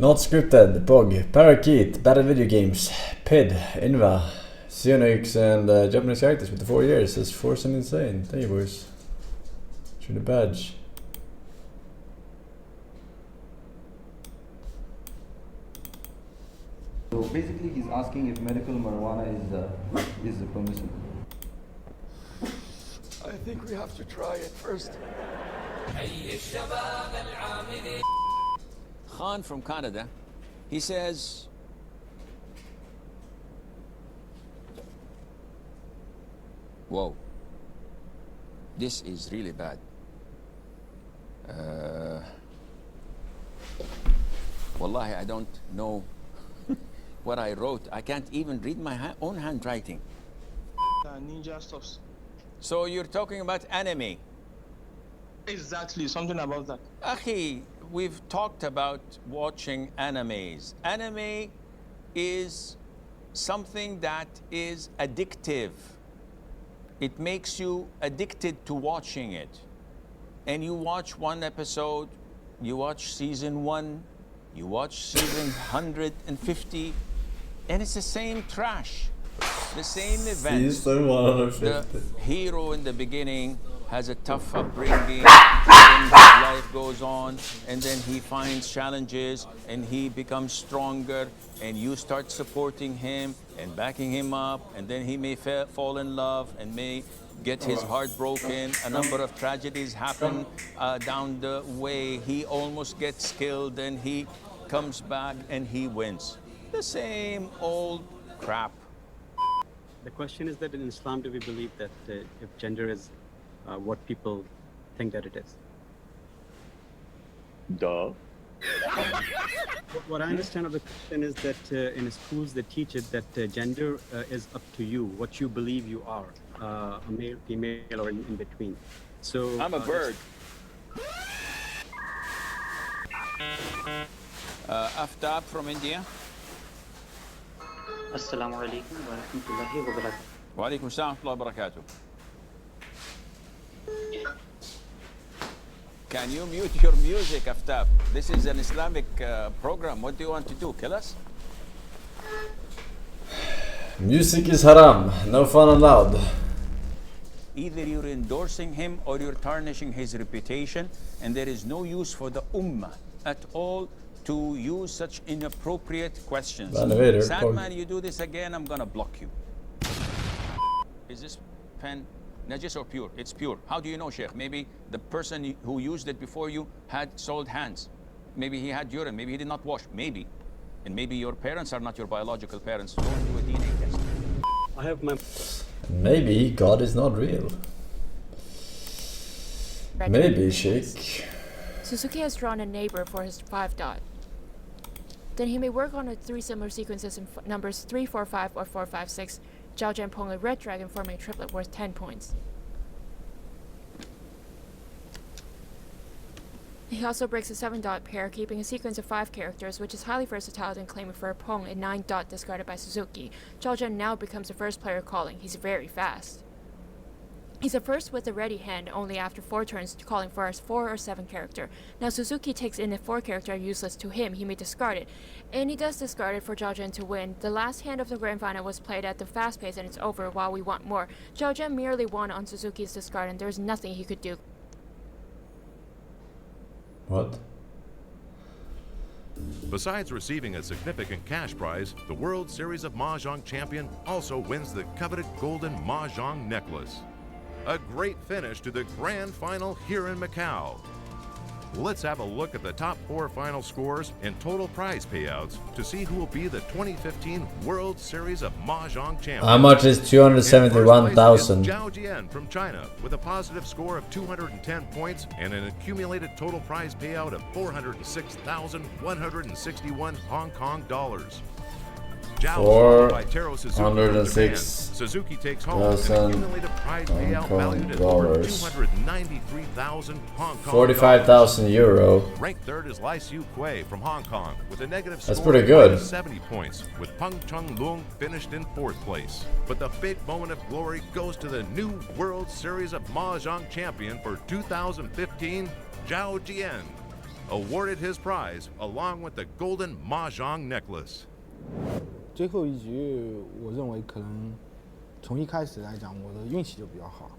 Not scripted, Pog, Parakeet, Battle Video Games, Pid, Inva, Sionix, and Japanese characters with the 4 years. Says Forsen Insane. Thank you, boys. Shoot the badge. So basically, he's asking if medical marijuana is permissible. I think we have to try it first. Khan from Canada, he says, whoa, this is really bad. Wallahi, I don't know what I wrote. I can't even read my own handwriting. Ninja stuffs. So you're talking about anime? Exactly, something about that. Akhi, we've talked about watching animes. Anime is something that is addictive. It makes you addicted to watching it. And you watch one episode, you watch season 1, you watch season 150, and it's the same trash, the same event. Season 150. The hero in the beginning has a tough upbringing, then his life goes on, and then he finds challenges, and he becomes stronger, and you start supporting him and backing him up, and then he may fall in love and may get his heart broken. A number of tragedies happen down the way. He almost gets killed, and he comes back and he wins. The same old crap. The question is that in Islam, do we believe that if gender is what people think that it is? Duh. What I understand of the question is that in schools they teach it that gender is up to you, what you believe you are, a male, female, or in between. So I'm a bird. Aftab from India. Assalamu alaikum wa rahmatullahi wa barakatuh. Wa alaikum assalam wa barakatuh. Can you mute your music, Aftab? This is an Islamic program. What do you want to do? Kill us? Music is haram. No fun allowed. Either you're endorsing him or you're tarnishing his reputation, and there is no use for the ummah at all to use such inappropriate questions. Sadman, you do this again, I'm gonna block you. Is this pen najis or pure? It's pure. How do you know, Sheikh? Maybe the person who used it before you had soiled hands. Maybe he had urine. Maybe he did not wash. Maybe. And maybe your parents are not your biological parents. Go and do a DNA test. I have my... Maybe God is not real. Maybe, Sheikh. Suzuki has drawn a neighbor for his 5 dot. Then he may work on 3 similar sequences in numbers 3, 4, 5, or 4, 5, 6. Zhao Zhen Peng a red dragon forming a triplet worth 10 points. He also breaks a 7 dot pair, keeping a sequence of 5 characters, which is highly versatile and claiming for a Pong, a 9 dot discarded by Suzuki. Zhao Zhen now becomes the first player calling. He's very fast. He's the first with a ready hand only after 4 turns, calling for his 4 or 7 character. Now Suzuki takes in a 4 character useless to him, he may discard it. And he does discard it for Zhao Zhen to win. The last hand of the grand final was played at the fast pace and it's over while we want more. Zhao Zhen merely won on Suzuki's discard and there's nothing he could do. What? Besides receiving a significant cash prize, the World Series of Mahjong champion also wins the coveted golden Mahjong necklace. A great finish to the grand final here in Macau. Let's have a look at the top 4 final scores and total prize payouts to see who will be the 2015 World Series of Mahjong champion. How much is 271,000? Zhao Jian from China with a positive score of 210 points and an accumulated total prize payout of 406,161 Hong Kong dollars. 406,000 Suzuki takes home an accumulated prize payout valued at over 293,000 Hong Kong. 45,000 euro. Ranked third is Lai Siu Kuei from Hong Kong with a negative That's score pretty good. of 70 points, with Peng Chung Lung finished in 4th place. But the big moment of glory goes to the new World Series of Mahjong champion for 2015, Zhao Jian. awarded his prize along with the golden Mahjong necklace. 最后一局，我认为可能从一开始来讲，我的运气就比较好，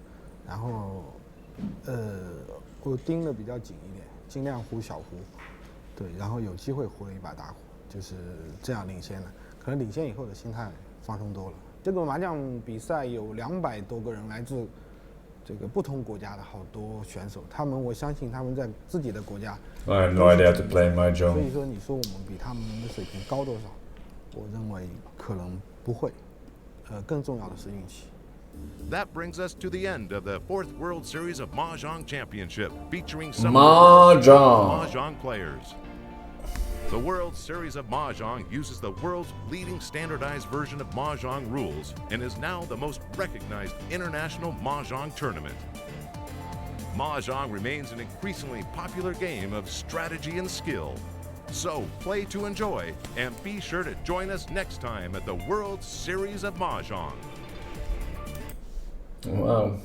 然后我盯得比较紧一点，尽量胡小胡，对，然后有机会胡了一把大胡，就是这样领先的。可能领先以后的心态放松多了。这个麻将比赛有200多个人，来自这个不同国家的好多选手，我相信他们在自己的国家。I have no idea how to play Mahjong. 所以说，你说我们比他们的水平高多少？我认为可能不会。更重要的是运气。That brings us to the end of the 4th World Series of Mahjong Championship, featuring some Mahjong players. The World Series of Mahjong uses the world's leading standardized version of Mahjong rules and is now the most recognized international Mahjong tournament. Mahjong remains an increasingly popular game of strategy and skill. So play to enjoy, and be sure to join us next time at the World Series of Mahjong. Wow.